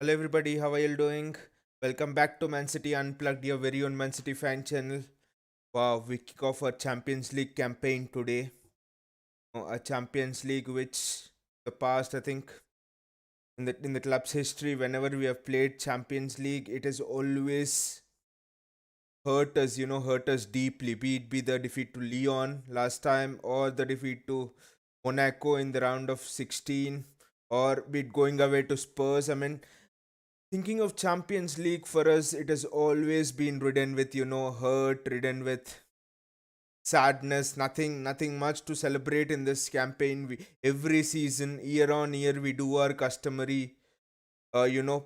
Hello everybody, how are you doing? Welcome back to Man City Unplugged, your very own Man City fan channel. Wow, we kick off our Champions League campaign today. A Champions League which the past, I think, in the club's history, whenever we have played Champions League, it has always hurt us deeply. Be the defeat to Lyon last time, or the defeat to Monaco in the round of 16, or be it going away to Spurs. I mean, thinking of Champions League for us, it has always been ridden with, hurt, ridden with sadness, nothing much to celebrate in this campaign. Every season, year on year, we do our customary,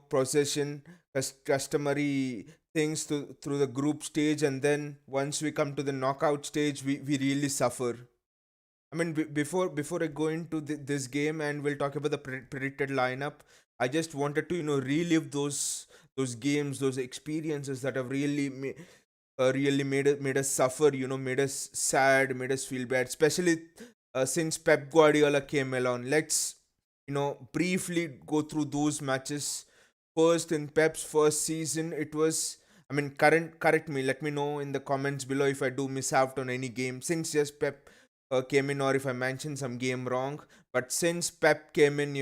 procession, customary things through the group stage, and then once we come to the knockout stage, we really suffer. I mean, before I go into this game and we'll talk about the predicted lineup, I just wanted to relive those games, those experiences that have really made us suffer. Made us sad, made us feel bad, especially since Pep Guardiola came along. Let's briefly go through those matches. First, in Pep's first season, it was. I mean, correct me. Let me know in the comments below if I do miss out on any game. Since yes, Pep came in, or if I mentioned some game wrong. But since Pep came in,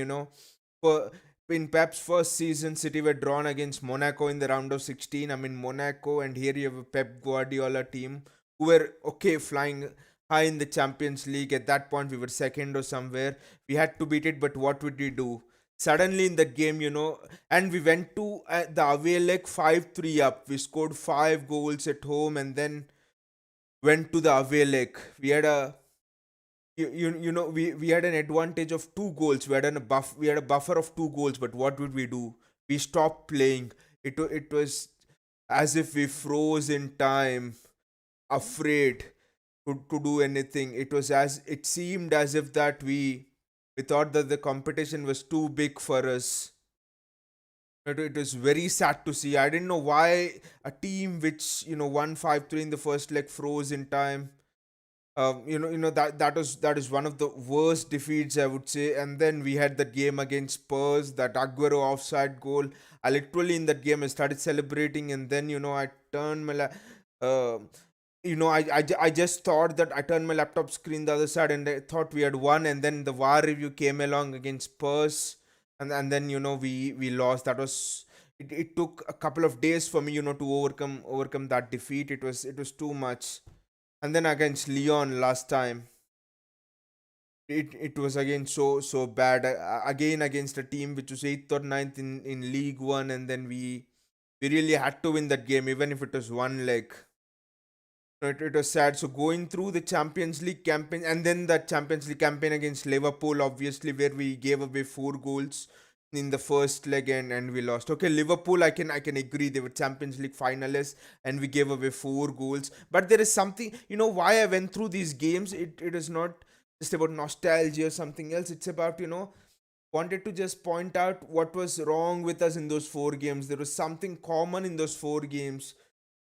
for in Pep's first season, City were drawn against Monaco in the round of 16. I mean, Monaco, and here you have a Pep Guardiola team who were okay flying high in the Champions League. At that point, we were second or somewhere. We had to beat it, but what would we do? Suddenly in that game, and we went to the away leg 5-3 up. We scored 5 goals at home and then went to the away leg. We had a we had an advantage of 2 goals. We had a buffer of 2 goals, but what would we do? We stopped playing. It was as if we froze in time, afraid to do anything. It seemed as if that we thought that the competition was too big for us. It was very sad to see. I didn't know why a team which won 5-3 in the first leg froze in time. That is one of the worst defeats, I would say. And then we had that game against Spurs, that Aguero offside goal. I literally in that game I started celebrating, and then I turned my uh, I just thought that I turned my laptop screen the other side, and I thought we had won. And then the VAR review came along against Spurs, and then we lost. It took a couple of days for me to overcome that defeat. It was too much. And then against Lyon last time, it was again so bad. Again against a team which was eighth or ninth in League One, and then we really had to win that game, even if it was one leg. It was sad. So going through the Champions League campaign, and then that Champions League campaign against Liverpool, obviously, where we gave away 4 goals in the first leg, and we lost. Okay, Liverpool, I can agree, they were Champions League finalists and we gave away 4 goals. But there is something, why I went through these games. It is not just about nostalgia or something else. It's about wanted to just point out what was wrong with us in those 4 games. There was something common in those 4 games.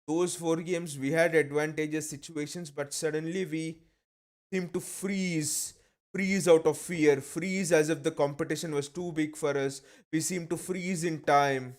Those 4 games we had advantageous situations, but suddenly we seemed to freeze out of fear, freeze as if the competition was too big for us. We seemed to freeze in time,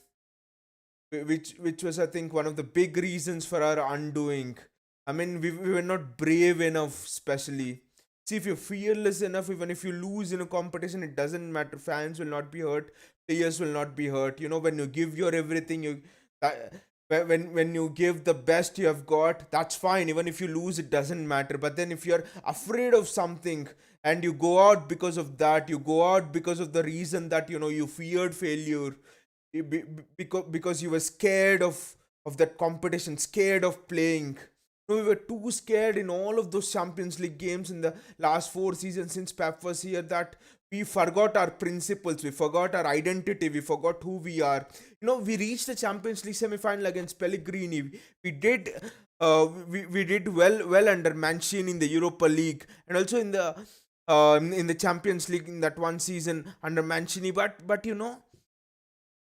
which was, I think, one of the big reasons for our undoing. I mean, we were not brave enough, especially. See, if you're fearless enough, even if you lose in a competition, it doesn't matter. Fans will not be hurt, players will not be hurt. When you give your everything, that, when you give the best you have got, that's fine. Even if you lose, it doesn't matter. But then if you're afraid of something and you go out because of that, you go out because of the reason that you feared failure, because you were scared of that competition, scared of playing. We were too scared in all of those Champions League games in the last 4 seasons since Pep was here, that we forgot our principles, we forgot our identity, we forgot who we are. We reached the Champions League semi-final against Pellegrini. We did we did well under Mancini in the Europa League, and also in the Champions League in that one season under Mancini. But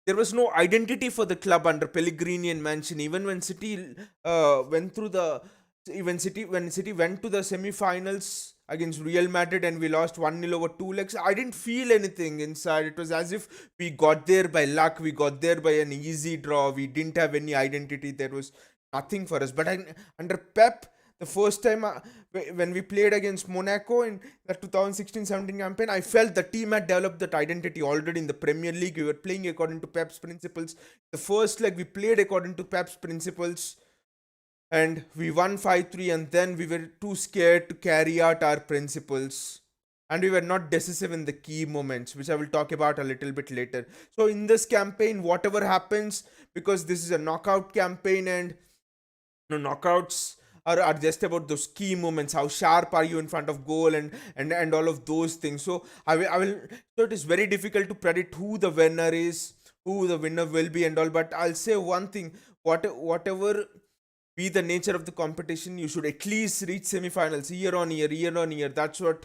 there was no identity for the club under Pellegrini and Mancini. Even when City went through the even City, when City went to the semi-finals against Real Madrid and we lost 1-0 over two legs, I didn't feel anything inside. It was as if we got there by luck, we got there by an easy draw, we didn't have any identity, there was nothing for us. But under Pep, the first time when we played against Monaco in the 2016-17 campaign, I felt the team had developed that identity already in the Premier League. We were playing according to Pep's principles. The first leg we played according to Pep's principles and we won 5-3, and then we were too scared to carry out our principles, and we were not decisive in the key moments, which I will talk about a little bit later. So in this campaign, whatever happens, because this is a knockout campaign, and knockouts are just about those key moments, how sharp are you in front of goal, and all of those things. So I will so it is very difficult to predict who the winner is, who the winner will be and all, but I'll say one thing: whatever be the nature of the competition, you should at least reach semifinals year on year, year on year. That's what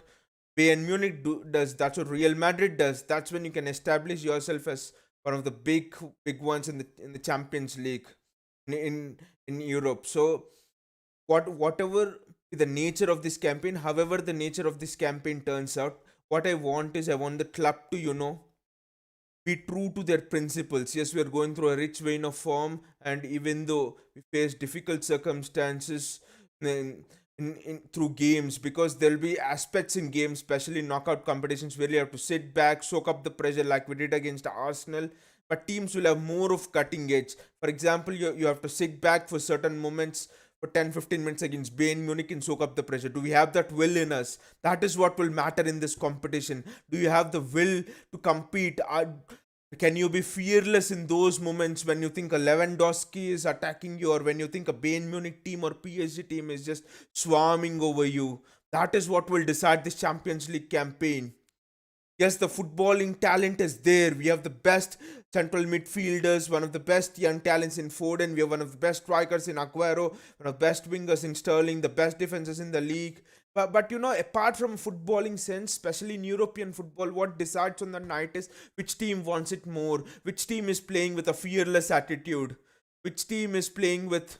Bayern Munich does. That's what Real Madrid does. That's when you can establish yourself as one of the big ones in the Champions League in Europe. So whatever the nature of this campaign, however the nature of this campaign turns out, what I want is I want the club to be true to their principles. Yes, we are going through a rich vein of form, and even though we face difficult circumstances through games, because there'll be aspects in games, especially knockout competitions, where you have to sit back, soak up the pressure like we did against Arsenal. But teams will have more of cutting edge. For example, you have to sit back for certain moments for 10-15 minutes against Bayern Munich and soak up the pressure. Do we have that will in us? That is what will matter in this competition. Do you have the will to compete? Can you be fearless in those moments when you think a Lewandowski is attacking you, or when you think a Bayern Munich team or PSG team is just swarming over you? That is what will decide this Champions League campaign. Yes, the footballing talent is there. We have the best central midfielders, one of the best young talents in Foden. We have one of the best strikers in Aguero, one of the best wingers in Sterling, the best defenses in the league. But apart from footballing sense, especially in European football, what decides on the night is which team wants it more, which team is playing with a fearless attitude, which team is playing with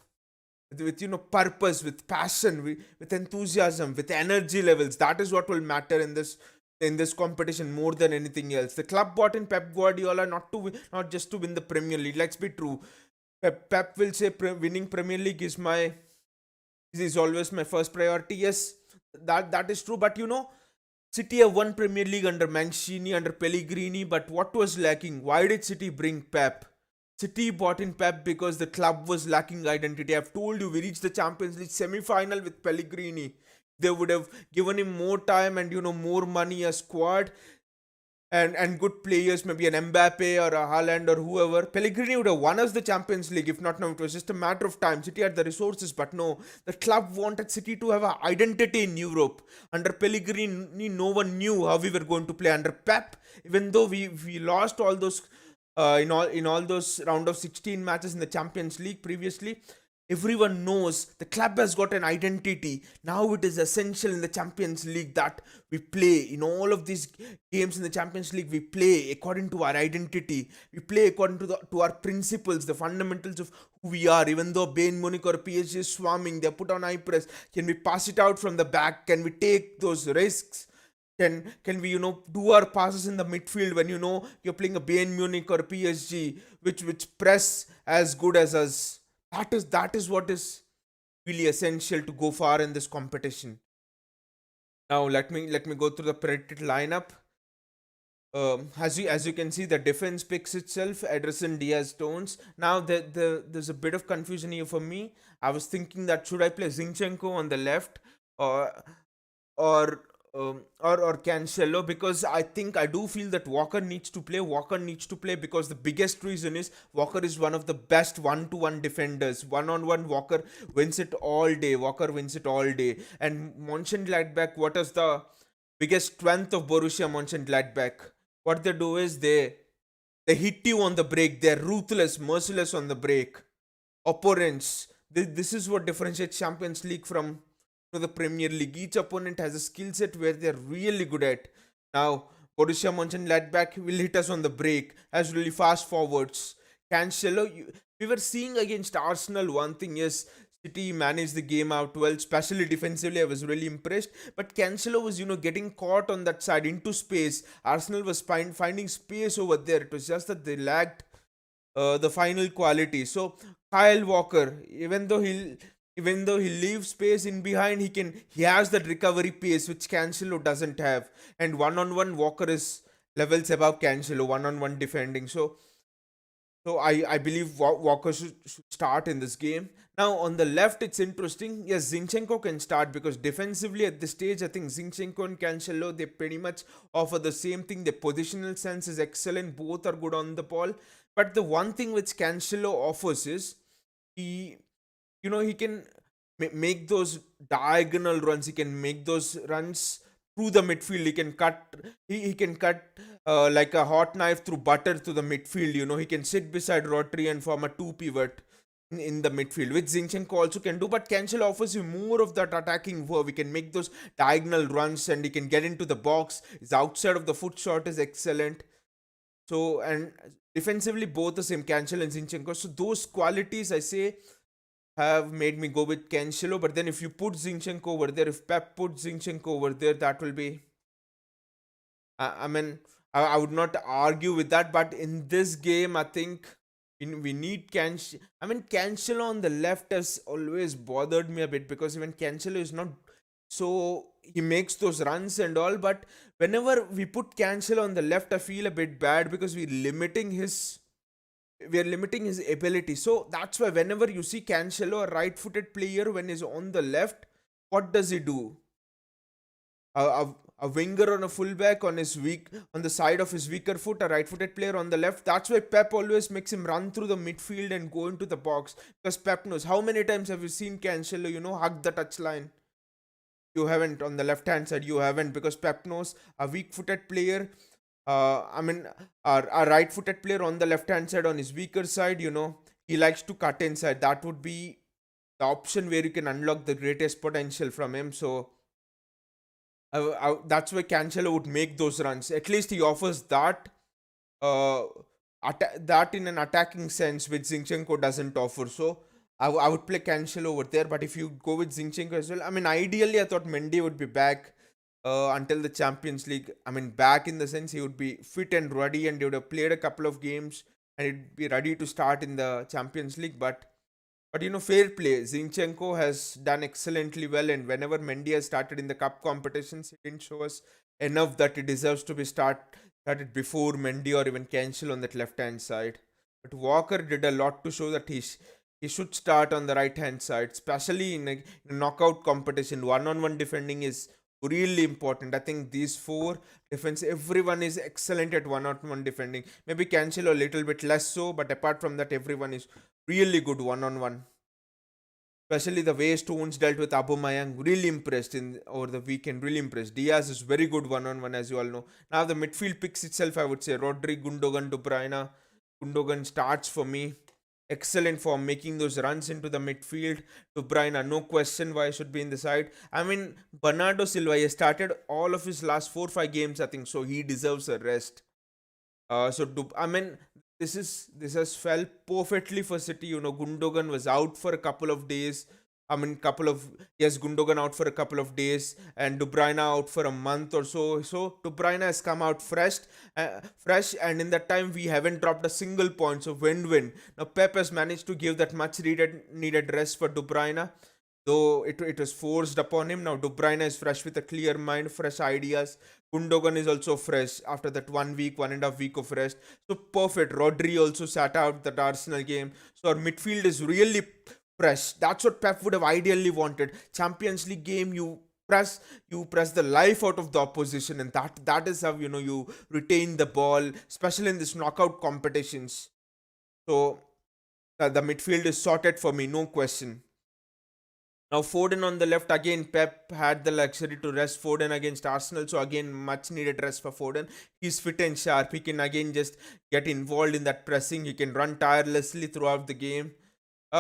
purpose, with passion, with enthusiasm, with energy levels. That is what will matter in this competition more than anything else. The club bought in Pep Guardiola not just to win the Premier League. Let's be true. Pep will say winning Premier League is always my first priority. Yes, that is true. But City have won Premier League under Mancini, under Pellegrini. But what was lacking? Why did City bring Pep? City bought in Pep because the club was lacking identity. I've told you, we reached the Champions League semi-final with Pellegrini. They would have given him more time and more money, a squad and good players, maybe an Mbappe or a Haaland or whoever. Pellegrini would have won us the Champions League. If not now, it was just a matter of time. City had the resources, but no, the club wanted City to have an identity in Europe. Under Pellegrini, no one knew how we were going to play. Under Pep, even though we lost all those in all those round of 16 matches in the Champions League previously, everyone knows the club has got an identity. Now it is essential in the Champions League that we play. In all of these games in the Champions League, we play according to our identity. We play according to our principles, the fundamentals of who we are. Even though Bayern Munich or PSG is swarming, they put on high press. Can we pass it out from the back? Can we take those risks? Can we do our passes in the midfield when you're playing a Bayern Munich or PSG which press as good as us? That is what is really essential to go far in this competition. Now let me go through the predicted lineup. As you can see, the defense picks itself: Ederson, Diaz, Stones. Now there's a bit of confusion here for me. I was thinking that should I play Zinchenko on the left, or or or Cancelo, because I think I do feel that Walker needs to play. Walker needs to play because the biggest reason is Walker is one of the best one-to-one defenders. One-on-one, Walker wins it all day. Walker wins it all day. And Monchengladbach, what is the biggest strength of Borussia Monchengladbach? What they do is they hit you on the break. They're ruthless, merciless on the break. Opponents. This is what differentiates Champions League from the Premier League. Each opponent has a skill set where they're really good at. Now, Borussia Mönchengladbach will hit us on the break, has really fast forwards. Cancelo, we were seeing against Arsenal one thing, yes, City managed the game out well, especially defensively. I was really impressed. But Cancelo was, getting caught on that side into space. Arsenal was finding space over there. It was just that they lacked the final quality. So Kyle Walker, even though he leaves space in behind, he has that recovery pace which Cancelo doesn't have. And one on one, Walker is levels above Cancelo one on one defending. So I believe Walker should start in this game. Now on the left, it's interesting. Yes, Zinchenko can start because defensively at this stage, I think Zinchenko and Cancelo they pretty much offer the same thing. Their positional sense is excellent. Both are good on the ball. But the one thing which Cancelo offers is he he can make those diagonal runs. He can make those runs through the midfield. He can cut like a hot knife through butter to the midfield. He can sit beside Rodri and form a two pivot in the midfield, which Zinchenko also can do. But Cancelo offers you more of that attacking verve. We can make those diagonal runs and he can get into the box. His outside of the foot shot is excellent. So, and defensively, both the same, Cancelo and Zinchenko. So, those qualities I say have made me go with Cancelo. But then, if you put Zinchenko over there, if Pep put Zinchenko over there, that will be. I mean, I would not argue with that. But in this game, I think we need Cancelo. I mean, Cancelo on the left has always bothered me a bit because even Cancelo is not so he makes those runs and all, but whenever we put Cancelo on the left, I feel a bit bad because we're limiting his ability. So that's why whenever you see Cancelo, a right-footed player, when he's on the left, what does he do? A winger on a fullback on the side of his weaker foot, a right-footed player on the left. That's why Pep always makes him run through the midfield and go into the box because Pep knows. How many times have you seen Cancelo, hug the touchline? You haven't. On the left hand side, you haven't, because Pep knows a weak footed player. I mean, a right footed player on the left hand side, on his weaker side, he likes to cut inside. That would be the option where you can unlock the greatest potential from him. So that's why Cancelo would make those runs. At least he offers that, uh, that in an attacking sense, which Zinchenko doesn't offer. So I would play Cancelo over there. But if you go with Zinchenko as well, I mean, ideally, I thought Mendy would be back until the Champions League. I mean, back in the sense he would be fit and ready and he would have played a couple of games and he'd be ready to start in the Champions League. But fair play. Zinchenko has done excellently well, and whenever Mendy has started in the cup competitions, he didn't show us enough that he deserves to be started before Mendy or even Cancel on that left hand side. But Walker did a lot to show that he should start on the right hand side, especially in a knockout competition. One on one defending is really important. I think these four defense, everyone is excellent at one on one defending. Maybe Cancel a little bit less so, but apart from that, everyone is really good one on one. Especially the way Stones dealt with Aubameyang, really impressed in over the weekend. Really impressed. Diaz is very good one on one, as you all know. Now the midfield picks itself, I would say Rodri, Gundogan, De Bruyne. Gundogan starts for me. Excellent for making those runs into the midfield. De Bruyne, no question why he should be in the side. I mean, Bernardo Silva, he started all of his last 4 5 games, I think, so he deserves a rest. I mean, this has felt perfectly for City. Gundogan was out for a couple of days. I mean, Gundogan out for a couple of days, and De Bruyne out for a month or so. So De Bruyne has come out and in that time we haven't dropped a single point. So win-win. Now Pep has managed to give that much needed rest for De Bruyne, though it was forced upon him. Now De Bruyne is fresh with a clear mind, fresh ideas. Gundogan is also fresh after that 1 week, 1.5 week of rest. So perfect. Rodri also sat out that Arsenal game. So our midfield is really fresh. That's what Pep would have ideally wanted. Champions League game, you press the life out of the opposition, and that is how you retain the ball, especially in this knockout competitions. So the midfield is sorted for me, no question. Now Foden on the left, again Pep had the luxury to rest Foden against Arsenal, so again much needed rest for Foden. He's fit and sharp. He can again just get involved in that pressing. He can run tirelessly throughout the game.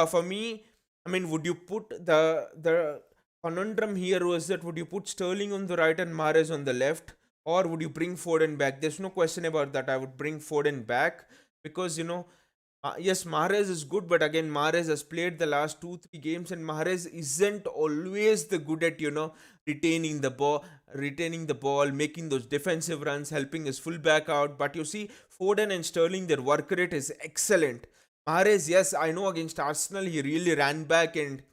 For me, I mean, would you put the conundrum here was that would you put Sterling on the right and Mahrez on the left, or would you bring Foden back? There's no question about that. I would bring Foden back because Yes, Mahrez is good, but again, Mahrez has played the last 2 3 games, and Mahrez isn't always the good at retaining the ball, making those defensive runs, helping his fullback out. But you see, Foden and Sterling, their work rate is excellent. Mahrez, yes, I know against Arsenal he really ran back and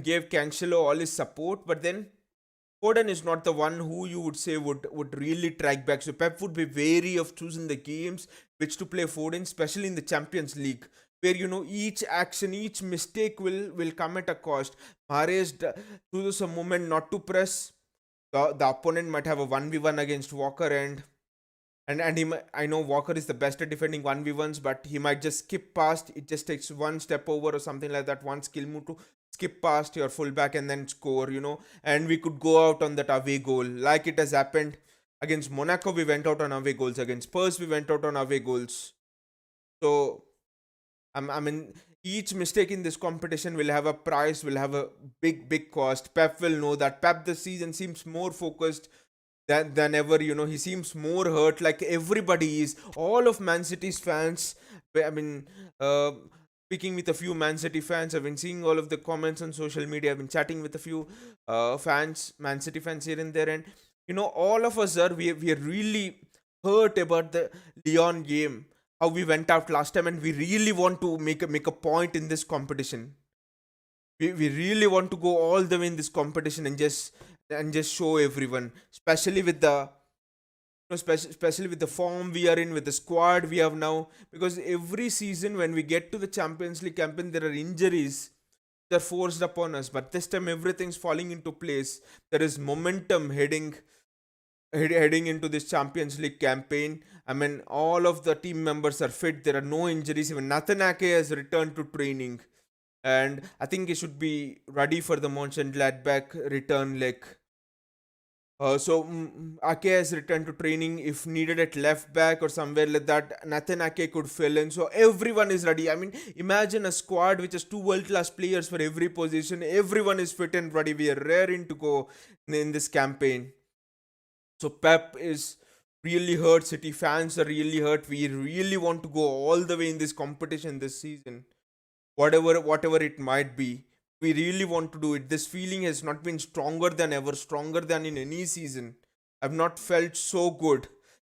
gave Cancelo all his support, but then Foden is not the one who you would say would really track back. So Pep would be wary of choosing the games which to play Foden, especially in the Champions League, where each action, each mistake will come at a cost. Mahrez chooses a moment not to press. The opponent might have a 1v1 against Walker, and I know Walker is the best at defending 1v1s, but he might just skip past. It just takes one step over or something like that, one skill move to skip past your fullback and then score, and we could go out on that away goal like it has happened against Monaco. We went out on away goals. Against Spurs we went out on away goals. So I mean, each mistake in this competition will have a price, will have a big cost. Pep will know that. Pep this season seems more focused than ever. He seems more hurt, like everybody is. All of Man City's fans, I mean, uh, speaking with a few Man City fans, I've been seeing all of the comments on social media. I've been chatting with a few Man City fans here and there, and all of us we are really hurt about the Leon game, how we went out last time, and we really want to make a point in this competition. We really want to go all the way in this competition and just show everyone, especially with the especially with the form we are in, with the squad we have now, because every season when we get to the Champions League campaign there are injuries that are forced upon us, but this time everything's falling into place. There is momentum heading into this Champions League campaign. I mean, all of the team members are fit. There are no injuries. Even Nathan Ake has returned to training, and I think he should be ready for the Monchengladbach return leg. Ake has returned to training. If needed at left back or somewhere like that, Nathan Ake could fill in. So everyone is ready. I mean, imagine a squad which has two world class players for every position. Everyone is fit and ready. We are raring to go in this campaign. So Pep is really hurt. City fans are really hurt. We really want to go all the way in this competition this season, whatever it might be. We really want to do it. This feeling has not been stronger than ever, stronger than in any season. I've not felt so good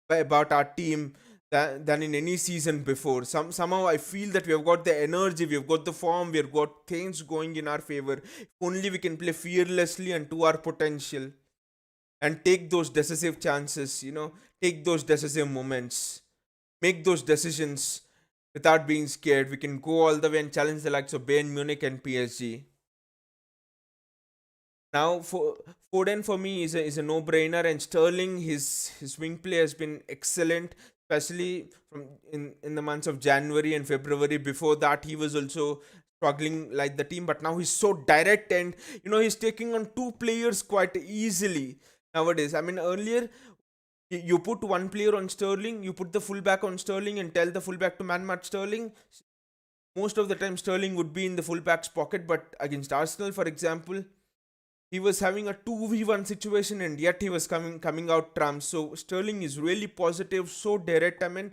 about our team than in any season before. Somehow I feel that we have got the energy, we have got the form, we have got things going in our favor. If only we can play fearlessly and to our potential and take those decisive chances, take those decisive moments, make those decisions without being scared. We can go all the way and challenge the likes of Bayern Munich and PSG. Now, for Foden for me is a no brainer, and Sterling, his wing play has been excellent, especially from in the months of January and February. Before that, he was also struggling like the team, but now he's so direct, and he's taking on two players quite easily nowadays. I mean, earlier you put one player on Sterling, you put the fullback on Sterling, and tell the fullback to man mark Sterling. Most of the time, Sterling would be in the fullback's pocket, but against Arsenal, for example, he was having a 2v1 situation and yet he was coming out trumps. So Sterling is really positive, so direct. I mean,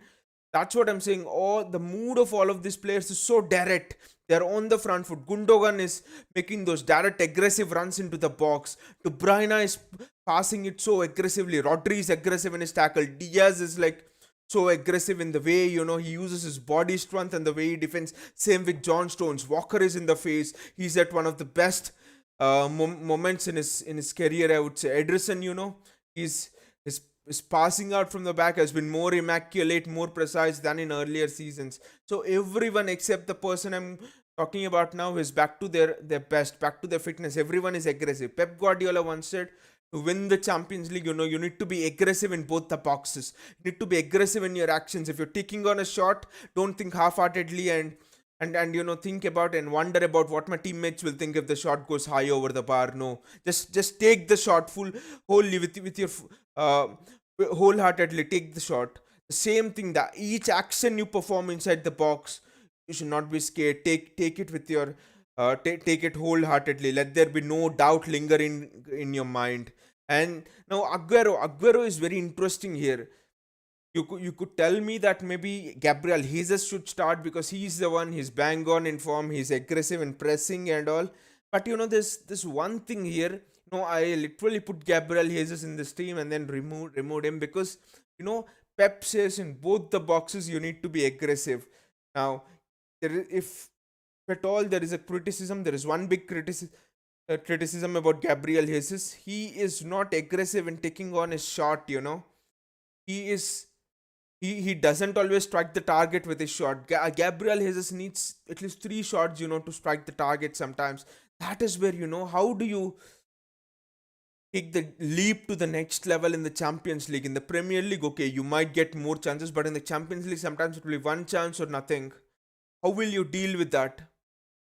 that's what I'm saying. Oh, the mood of all of these players is so direct. They're on the front foot. Gundogan is making those direct aggressive runs into the box. De Bruyne is passing it so aggressively. Rodri is aggressive in his tackle. Diaz is like so aggressive in the way he uses his body strength and the way he defends. Same with John Stones. Walker is in the face. He's at one of the best moments in his career, I would say. Ederson, his passing out from the back has been more immaculate, more precise than in earlier seasons. So everyone except the person I'm talking about now is back to their best, back to their fitness. Everyone is aggressive. Pep Guardiola once said, to win the Champions League, you need to be aggressive in both the boxes. You need to be aggressive in your actions. If you're taking on a shot, don't think half-heartedly and think about and wonder about what my teammates will think if the shot goes high over the bar. No, just take the shot wholly with your uh, wholeheartedly take the shot. The same thing, that each action you perform inside the box, you should not be scared. Take it with your take it wholeheartedly. Let there be no doubt lingering in your mind. And now Aguero is very interesting here. You could tell me that maybe Gabriel Jesus should start because he's the one, he's bang on in form, he's aggressive and pressing and all. But there's this one thing here. I literally put Gabriel Jesus in this team and then removed him because you know Pep says in both the boxes you need to be aggressive. Now, if at all there is a criticism, there is one big criticism about Gabriel Jesus. He is not aggressive in taking on his shot. He is he doesn't always strike the target with his shot. Gabriel Jesus needs at least three shots, to strike the target sometimes. That is where, how do you take the leap to the next level in the Champions League? In the Premier League, okay, you might get more chances, but in the Champions League, sometimes it will be one chance or nothing. How will you deal with that?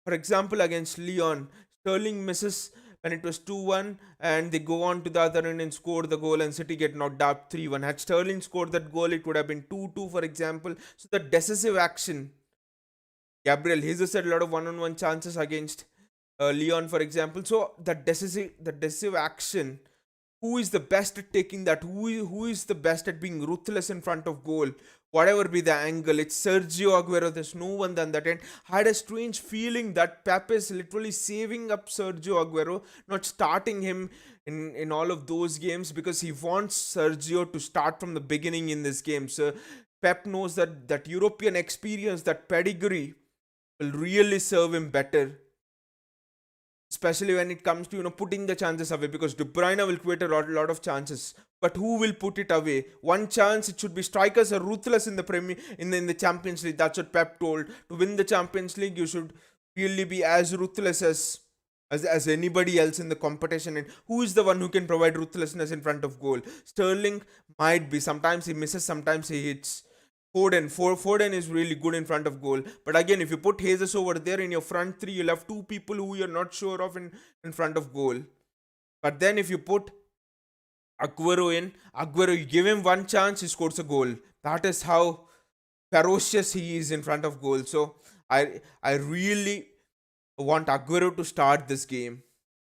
For example, against Lyon, Sterling misses when it was 2-1 and they go on to the other end and score the goal and City get knocked out 3-1. Had Sterling scored that goal, it would have been 2-2, for example. So the decisive action, Gabriel Jesus had a lot of one-on-one chances against Lyon, for example. So the decisive action, who is the best at taking that? Who is the best at being ruthless in front of goal? Whatever be the angle, it's Sergio Aguero. There's no one than that. And I had a strange feeling that Pep is literally saving up Sergio Aguero, not starting him in all of those games because he wants Sergio to start from the beginning in this game. So Pep knows that European experience, that pedigree, will really serve him better, especially when it comes to putting the chances away, because De Bruyne will create a lot of chances, but who will put it away? One chance, it should be strikers are ruthless in the Premier in the Champions League. That's what Pep told. To win the Champions League, you should really be as ruthless as anybody else in the competition. And who is the one who can provide ruthlessness in front of goal? Sterling might be. Sometimes he misses, sometimes he hits. Foden is really good in front of goal. But again, if you put Jesus over there in your front three, you'll have two people who you're not sure of in front of goal. But then if you put Aguero, you give him one chance, he scores a goal. That is how ferocious he is in front of goal. So I really want Aguero to start this game.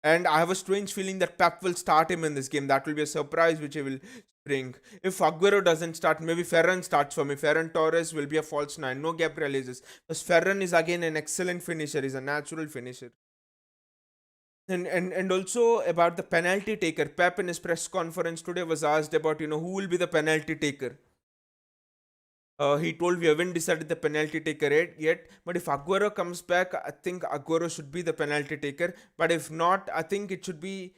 And I have a strange feeling that Pep will start him in this game. That will be a surprise which he will bring. If Aguero doesn't start, maybe Ferran starts for me. Ferran Torres will be a false nine. No Gabriel Jesus. Because Ferran is again an excellent finisher. He's a natural finisher. And also about the penalty taker. Pep in his press conference today was asked about, who will be the penalty taker. He told we haven't decided the penalty taker yet. But if Aguero comes back, I think Aguero should be the penalty taker. But if not, I think it should be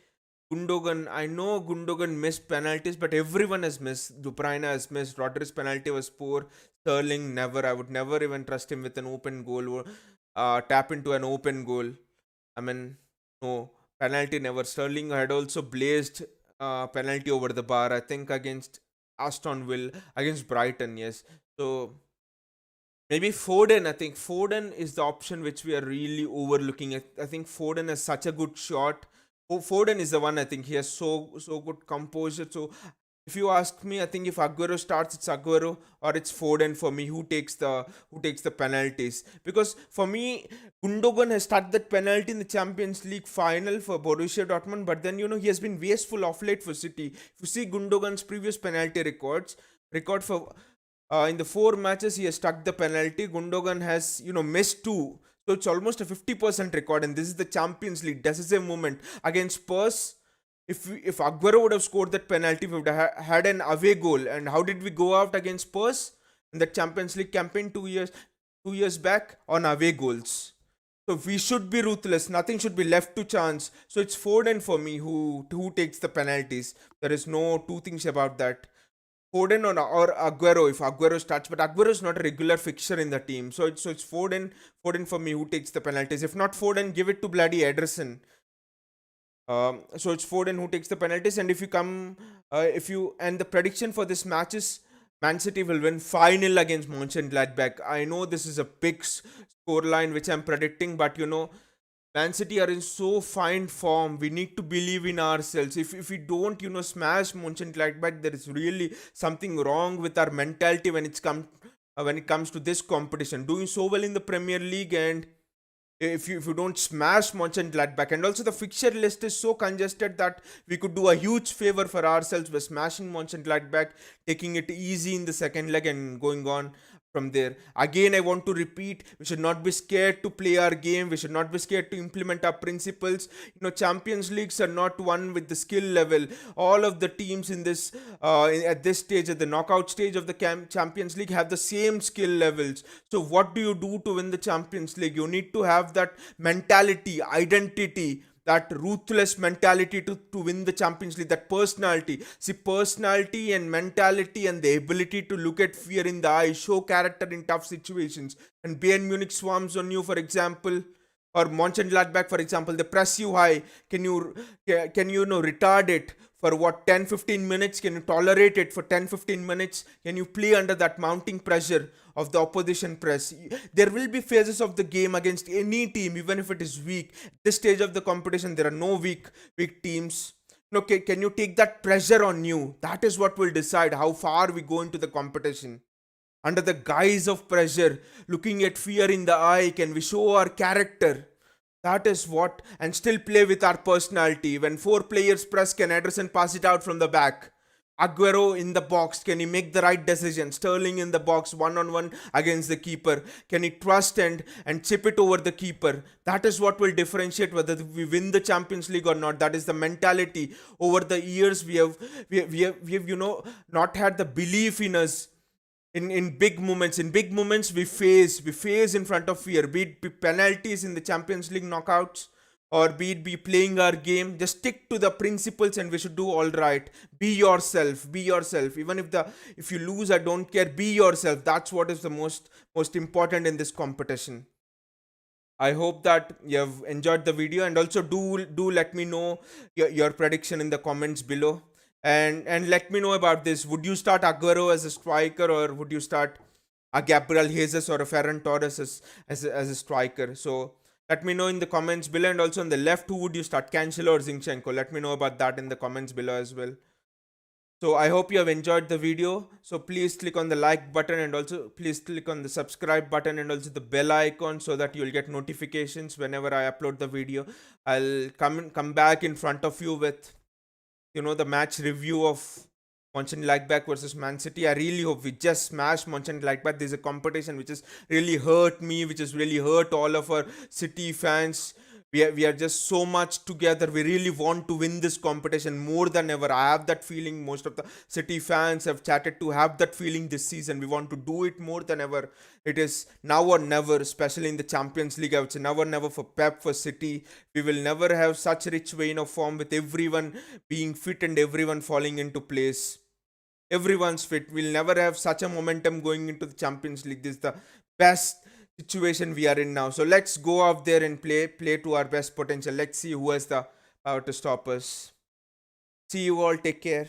Gundogan. I know Gundogan missed penalties, but everyone has missed. De Bruyne has missed. Rodri's penalty was poor. Sterling never. I would never even trust him with an open goal or tap into an open goal. I mean, no penalty never. Sterling had also blazed penalty over the bar. I think against Aston Villa, against Brighton. Yes. So maybe Foden. I think Foden is the option which we are really overlooking. I think Foden has such a good shot. Foden is the one. I think he has so good composure. So if you ask me, I think if Aguero starts, it's Aguero or it's Foden for me. Who takes the penalties? Because for me, Gundogan has started that penalty in the Champions League final for Borussia Dortmund, but then he has been wasteful of late for City. If you see Gundogan's previous penalty record for in the 4 matches he has stuck the penalty. Gundogan has missed two. So it's almost a 50% record, and this is the Champions League decisive moment against Spurs. If Aguero would have scored that penalty, we would have had an away goal. And how did we go out against Spurs in the Champions League campaign 2 years back? On away goals. So we should be ruthless. Nothing should be left to chance. So it's Foden for me who takes the penalties. There is no two things about that. Foden or Aguero if Aguero starts, but Aguero is not a regular fixture in the team. So it's Foden for me who takes the penalties. If not Foden, give it to bloody Ederson. So it's Foden who takes the penalties. And and the prediction for this match is Man City will win 5-0 against Monchengladbach. I know this is a big scoreline which I'm predicting, but Man City are in so fine form. We need to believe in ourselves. If we don't, smash Monchengladbach, there is really something wrong with our mentality when it comes to this competition. Doing so well in the Premier League, and if you don't smash Monchengladbach. And also the fixture list is so congested that we could do a huge favor for ourselves by smashing Monchengladbach, taking it easy in the second leg and going on from there. Again, I want to repeat, we should not be scared to play our game. We should not be scared to implement our principles. Champions Leagues are not won with the skill level. All of the teams in this at this stage, at the knockout stage of the Champions League, have the same skill levels. So what do you do to win the Champions League? You need to have that mentality, identity, that ruthless mentality to win the Champions League, that personality. See, personality and mentality and the ability to look at fear in the eye, show character in tough situations. And Bayern Munich swarms on you, for example, or Monchengladbach, for example, they press you high. Can you retard it for what, 10-15 minutes? Can you tolerate it for 10-15 minutes? Can you play under that mounting pressure of the opposition press? There will be phases of the game against any team, even if it is weak. This stage of the competition, there are no weak teams. Can you take that pressure on you? That is what will decide how far we go into the competition. Under the guise of pressure, looking at fear in the eye, can we show our character? That is what, and still play with our personality. When four players press, can Ederson pass it out from the back? Aguero in the box, can he make the right decision? Sterling in the box, one-on-one against the keeper. Can he trust and chip it over the keeper? That is what will differentiate whether we win the Champions League or not. That is the mentality. Over the years, we have not had the belief in us. In big moments we face in front of fear, be it be penalties in the Champions League knockouts, or be it be playing our game. Just stick to the principles and we should do all right. Be yourself, even if you lose, I don't care. Be yourself. That's what is the most important in this competition. I hope that you have enjoyed the video, and also do let me know your prediction in the comments below. And let me know about this. Would you start Aguero as a striker, or would you start a Gabriel Jesus or a Ferran Torres as a striker? So let me know in the comments below. And also on the left, who would you start, Cancelo or Zinchenko? Let me know about that in the comments below as well. So I hope you have enjoyed the video. So please click on the like button, and also please click on the subscribe button, and also the bell icon, so that you'll get notifications whenever I upload the video. I'll come back in front of you with the match review of Monchengladbach versus Man City. I really hope we just smash Monchengladbach. There's a competition which has really hurt me, which has really hurt all of our City fans. We are just so much together. We really want to win this competition more than ever. I have that feeling. Most of the City fans have chatted to have that feeling this season. We want to do it more than ever. It is now or never, especially in the Champions League. I would say now or never for Pep, for City. We will never have such a rich vein of form, with everyone being fit and everyone falling into place. Everyone's fit. We'll never have such a momentum going into the Champions League. This is the best situation we are in now. So let's go out there and play to our best potential. Let's see who has the power to stop us. See you all. Take care.